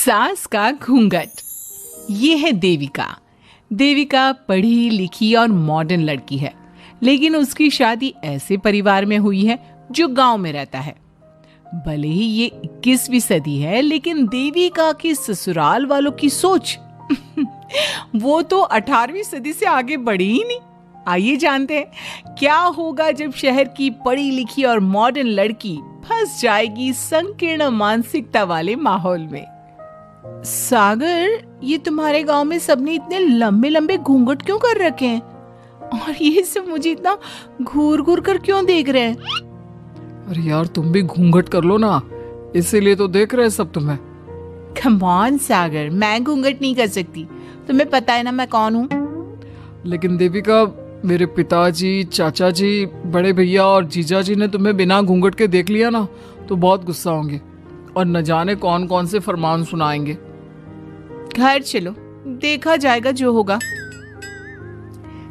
सास का घूंघट। ये है देविका। देविका पढ़ी लिखी और मॉडर्न लड़की है, लेकिन उसकी शादी ऐसे परिवार में हुई है जो गांव में रहता है। भले ही ये 21वीं सदी है, लेकिन देविका की ससुराल वालों की सोच वो तो 18वीं सदी से आगे बढ़ी ही नहीं। आइए जानते हैं क्या होगा जब शहर की पढ़ी लिखी और मॉडर्न लड़की फंस जाएगी संकीर्ण मानसिकता वाले माहौल में। सागर, ये तुम्हारे गांव में सबने इतने लंबे लंबे घूंघट क्यों कर रखे हैं? और ये सब मुझे इतना घूर घूर कर क्यों देख रहे हैं? अरे यार, तुम भी घूंघट कर लो ना, इसीलिए तो देख रहे हैं सब तुम्हें। कम ऑन सागर, मैं घूंघट नहीं कर सकती। तुम्हें पता है ना मैं कौन हूँ। लेकिन देविका, मेरे पिताजी, चाचा जी, बड़े भैया और जीजा जी ने तुम्हें बिना घूंघट के देख लिया ना तो बहुत गुस्सा होंगे और न जाने कौन कौन से फरमान सुनाएंगे। घर चलो, देखा जाएगा जो होगा।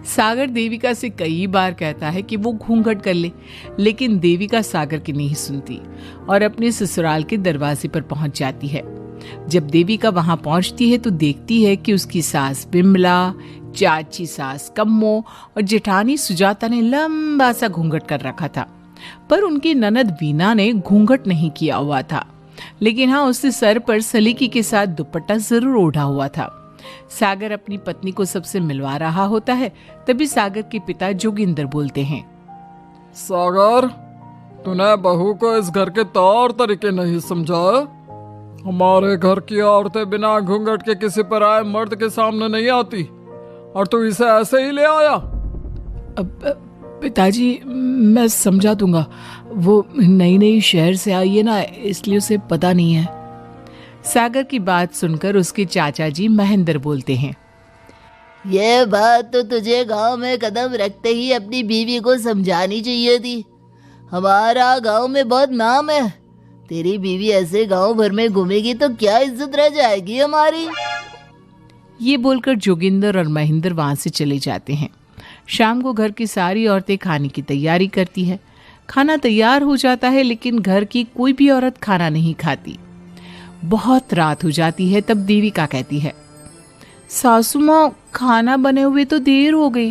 सागर देविका से कई बार कहता है कि वो घूंघट कर ले, लेकिन देविका सागर की नहीं सुनती और अपने ससुराल के दरवाजे पर पहुंच जाती है। जब देविका वहां पहुंचती है तो देखती है कि उसकी सास बिमला, चाची सास कम्मो और जेठानी सुजाता ने लंबा सा घूंघट कर रखा था, पर उनकी ननद वीना ने घूंघट नहीं किया हुआ था। लेकिन हाँ, उसने सर पर सलीकी के साथ दुपट्टा जरूर ओढ़ा हुआ था। सागर अपनी पत्नी को सबसे मिलवा रहा होता है, तभी सागर के पिता जोगिंदर बोलते हैं, सागर, तूने बहू को इस घर के तौर तरीके नहीं समझा। हमारे घर की औरतें बिना घूंघट के किसी पर आए मर्द के सामने नहीं आती और तू इसे ऐसे ही ले आया। पिताजी, मैं समझा दूंगा। वो नई नई शहर से आई है ना, इसलिए उसे पता नहीं है। सागर की बात सुनकर उसके चाचा जी महेंद्र बोलते हैं, ये बात तो तुझे गांव में कदम रखते ही अपनी बीवी को समझानी चाहिए थी। हमारा गांव में बहुत नाम है। तेरी बीवी ऐसे गांव भर में घूमेगी तो क्या इज्जत रह जाएगी हमारी। ये बोलकर जोगिंदर और महेंद्र वहां से चले जाते हैं। शाम को घर की सारी औरतें खाने की तैयारी करती है। खाना तैयार हो जाता है, लेकिन घर की कोई भी औरत खाना नहीं खाती। बहुत रात हो जाती है, तब देविका कहती है, सासू माँ, खाना बने हुए तो देर हो गई,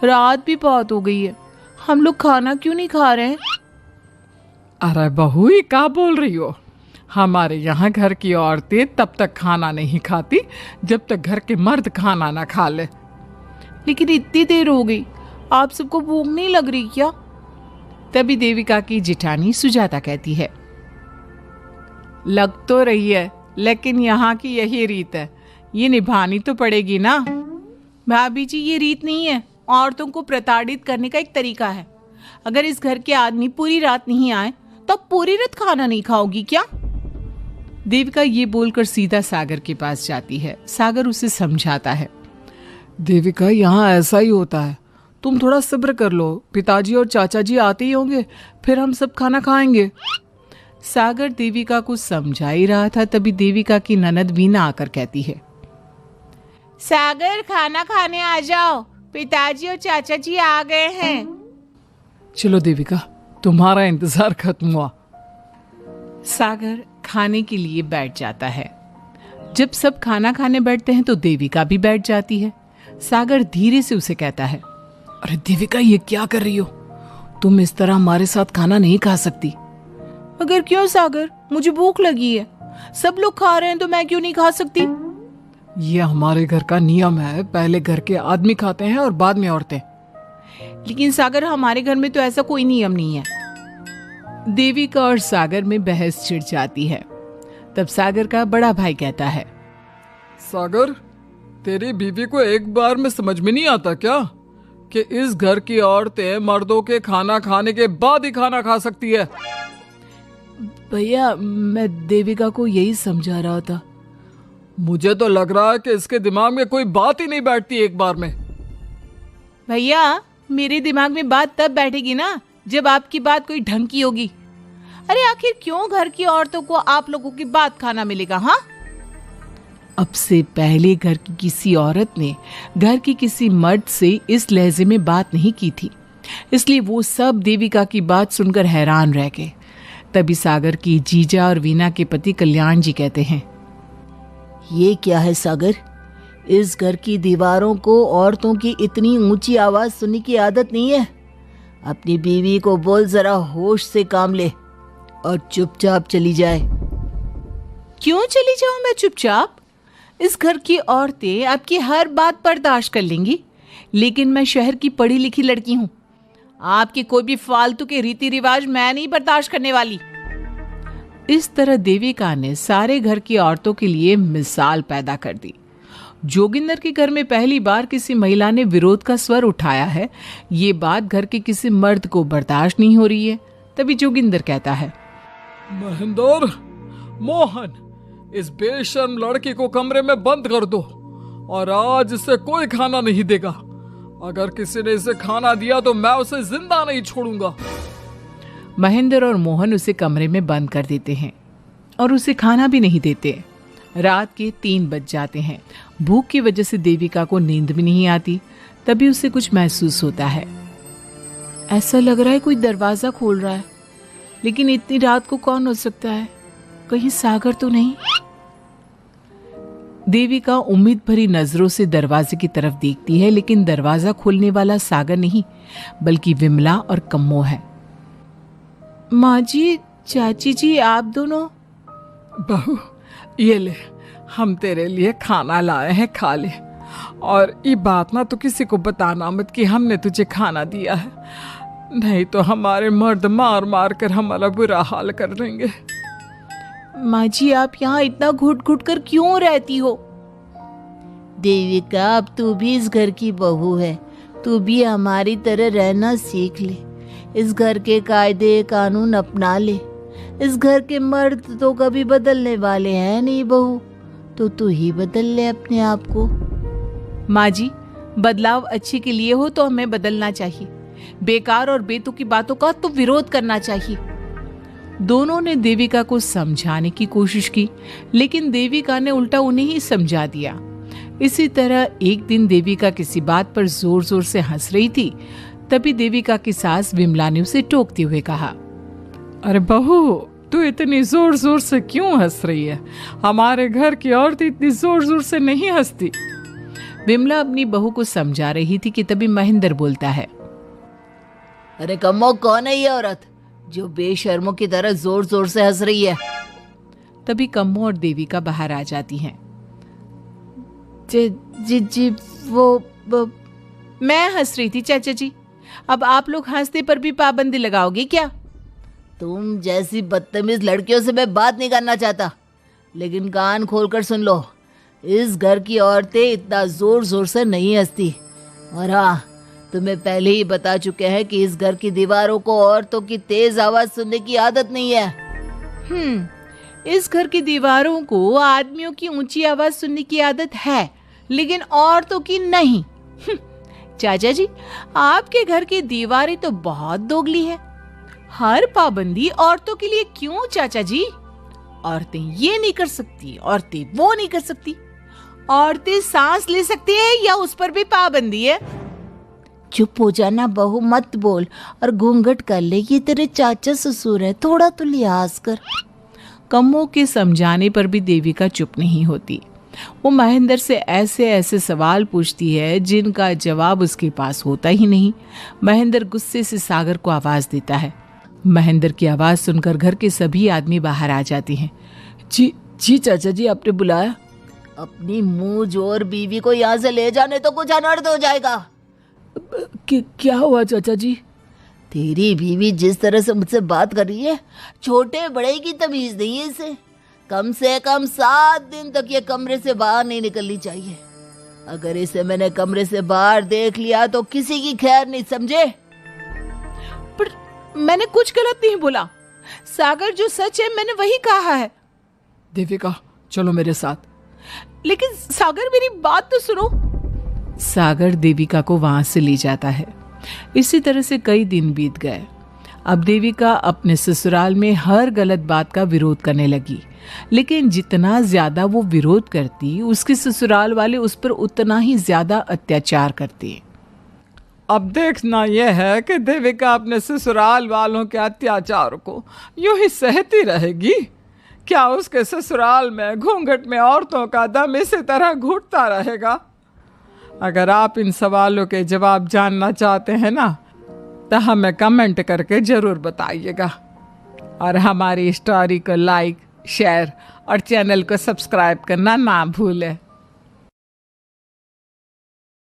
रात भी बहुत हो गई है, हम लोग खाना क्यों नहीं खा रहे हैं? अरे बहू, ये क्या बोल रही हो? हमारे यहाँ घर की औरतें तब तक खाना नहीं खाती जब तक घर के मर्द खाना ना खा ले। लेकिन इतनी देर हो गई, आप सबको भूख नहीं लग रही क्या? तभी देविका की जेठानी सुजाता कहती है, लग तो रही है, लेकिन यहाँ की यही रीत है, ये निभानी तो पड़ेगी ना। भाभी जी, ये रीत नहीं है, औरतों को प्रताड़ित करने का एक तरीका है। अगर इस घर के आदमी पूरी रात नहीं आए तो पूरी रात खाना नहीं खाओगी क्या? देविका ये बोलकर सीधा सागर के पास जाती है। सागर उसे समझाता है, देविका, यहाँ ऐसा ही होता है, तुम थोड़ा सब्र कर लो, पिताजी और चाचा जी आते ही होंगे, फिर हम सब खाना खाएंगे। सागर देविका को समझा ही रहा था, तभी देविका की ननद वीना आकर कहती है, सागर, खाना खाने आ जाओ, पिताजी और चाचा जी आ गए हैं। चलो देविका, तुम्हारा इंतजार खत्म हुआ। सागर खाने के लिए बैठ जाता है। जब सब खाना खाने बैठते हैं तो देविका भी बैठ जाती है। सागर धीरे से उसे कहता है, अरे देविका, ये क्या कर रही हो? तुम इस तरह हमारे साथ खाना नहीं खा सकती। अगर क्यों सागर, मुझे भूख लगी है, सब लोग खा रहे हैं तो मैं क्यों नहीं खा सकती? ये हमारे घर का नियम है, पहले घर के आदमी खाते हैं और बाद में औरतें। लेकिन सागर, हमारे घर में तो ऐसा कोई नियम नहीं है। देविका और सागर में बहस छिड़ जाती है। तब सागर का बड़ा भाई कहता है, सागर, तेरी बीवी को एक बार में समझ में नहीं आता क्या कि इस घर की औरतें मर्दों के खाना खाने के बाद ही खाना खा सकती है? भैया, मैं देविका को यही समझा रहा था। मुझे तो लग रहा है कि इसके दिमाग में कोई बात ही नहीं बैठती एक बार में। भैया, मेरे दिमाग में बात तब बैठेगी ना जब आपकी बात कोई ढंग की होगी। अरे आखिर क्यों घर की औरतों को आप लोगों की बात खाना मिलेगा? हाँ, अब से पहले घर की किसी औरत ने घर के किसी मर्द से इस लहजे में बात नहीं की थी, इसलिए वो सब देविका की बात सुनकर हैरान रह गए। तभी सागर की जीजा और वीना के पति कल्याण जी कहते हैं, ये क्या है सागर? इस घर की दीवारों को औरतों की इतनी ऊंची आवाज सुनने की आदत नहीं है। अपनी बीवी को बोल जरा होश से काम ले और चुपचाप चली जाए। क्यों चली जाऊं मैं चुपचाप? इस घर की औरतें आपकी हर बात बर्दाश्त कर लेंगी, लेकिन मैं शहर की पढ़ी लिखी लड़की हूं। आपके कोई भी फालतू के रीति रिवाज मैं नहीं बर्दाश्त करने वाली। इस तरह देविका ने सारे घर की औरतों के लिए मिसाल पैदा कर दी। जोगिंदर के घर में पहली बार किसी महिला ने विरोध का स्वर उठाया है। ये बात घर के किसी मर्द को बर्दाश्त नहीं हो रही है। तभी जोगिंदर कहता है, महेंद्र, मोहन, इस बेशर्म लड़की को कमरे में बंद कर दो और आज इसे कोई खाना नहीं देगा। अगर किसी ने इसे खाना दिया तो मैं उसे जिंदा नहीं छोड़ूंगा। महेंद्र और मोहन उसे कमरे में बंद कर देते हैं और उसे खाना भी नहीं देते। रात के 3 बज जाते हैं। भूख की वजह से देविका को नींद भी नहीं आती। तभी उसे कुछ महसूस होता है। ऐसा लग रहा है कोई दरवाजा खोल रहा है, लेकिन इतनी रात को कौन हो सकता है? कहीं सागर तो नहीं? देविका उम्मीद भरी नजरों से दरवाजे की तरफ देखती है, लेकिन दरवाजा खोलने वाला सागर नहीं बल्कि विमला और कम्मो है। माँ जी, चाची जी, आप दोनों? बहू, ये ले, हम तेरे लिए खाना लाए हैं, खा ले। और ये बात ना तो किसी को बताना मत कि हमने तुझे खाना दिया है, नहीं तो हमारे मर्द मार मार कर हमारा बुरा हाल कर देंगे। माँ जी, आप यहाँ इतना घुट घुट कर क्यों रहती हो? देविका, अब तू भी इस घर की बहू है। तू भी हमारी तरह रहना सीख ले। इस घर के कायदे कानून अपना ले। इस घर के मर्द तो कभी बदलने वाले हैं नहीं बहू, तो तू ही बदल ले अपने आप को। माँ जी, बदलाव अच्छे के लिए हो तो हमें बदलना चाहिए। बेकार और बेतुकी बातों का तो विरोध करना चाहिए। दोनों ने देविका को समझाने की कोशिश की, लेकिन देविका ने उल्टा उन्हें ही समझा दिया। इसी तरह एक दिन देविका किसी बात पर जोर जोर से हंस रही थी। तभी देविका की सास विमला ने उसे टोकते हुए कहा, अरे बहू, तू इतनी जोर जोर से क्यों हंस रही है? हमारे घर की औरत इतनी जोर जोर से नहीं हंसती। विमला अपनी बहू को समझा रही थी कि तभी महेंद्र बोलता है, अरे कम्मो, कौन है ये औरत जो बेशर्मों की तरह जोर जोर से हंस रही है? तभी कम्मो और देविका बाहर आ जाती हैं। जी जी जी, वो मैं हंस रही थी चाचा जी। अब आप लोग हंसने पर भी पाबंदी लगाओगे क्या? तुम जैसी बदतमीज लड़कियों से मैं बात नहीं करना चाहता, लेकिन कान खोलकर सुन लो, इस घर की औरतें इतना जोर जोर से नहीं हंसती। और हाँ, तुम्हें पहले ही बता चुके हैं कि इस घर की दीवारों को औरतों की तेज आवाज सुनने की आदत नहीं है। इस घर की दीवारों को आदमियों की ऊंची आवाज सुनने की आदत है, लेकिन औरतों की नहीं। चाचा जी, आपके घर की दीवारें तो बहुत दोगली है। हर पाबंदी औरतों के लिए क्यों चाचा जी? औरतें ये नहीं कर सकती, औरतें वो नहीं कर सकती। औरतें सांस ले सकती है या उस पर भी पाबंदी है? चुप हो जाना बहू, मत बोल और घूंघट कर ले। ये तेरे चाचा ससुर है, थोड़ा तो लिहाज कर। कम्मो के समझाने पर भी देविका चुप नहीं होती। वो महेंद्र से ऐसे ऐसे सवाल पूछती है जिनका जवाब उसके पास होता ही नहीं। महेंद्र गुस्से से सागर को आवाज देता है। महेंद्र की आवाज सुनकर घर के सभी आदमी बाहर आ जाते हैं। जी जी चाचा जी, आपने बुलाया? अपनी मुंह जोर बीवी को यहाँ से ले जाने तो कुछ अनर्थ हो जाएगा। क्या हुआ चाचा जी? तेरी बीवी जिस तरह से मुझसे बात कर रही है, छोटे बड़े की तमीज नहीं है इसे। कम से कम 7 दिन तक ये कमरे से बाहर नहीं निकलनी चाहिए। अगर इसे मैंने कमरे से बाहर देख लिया तो किसी की खैर नहीं, समझे? पर मैंने कुछ गलत नहीं बोला। सागर जो सच है मैंने वही कहा है। देविका, चलो मेरे साथ। लेकिन सागर, मेरी बात तो सुनो। सागर देविका को वहां से ले जाता है। इसी तरह से कई दिन बीत गए। अब देविका अपने ससुराल में हर गलत बात का विरोध करने लगी, लेकिन जितना ज्यादा वो विरोध करती, उसके ससुराल वाले उस पर उतना ही ज्यादा अत्याचार करते। अब देखना यह है कि देविका अपने ससुराल वालों के अत्याचार को यूं ही सहती रहेगी क्या उसके ससुराल में घूंघट में औरतों का दम इसी तरह घुटता रहेगा? अगर आप इन सवालों के जवाब जानना चाहते हैं ना, तो हमें कमेंट करके ज़रूर बताइएगा। और हमारी स्टोरी को लाइक, शेयर और चैनल को सब्सक्राइब करना ना भूलें।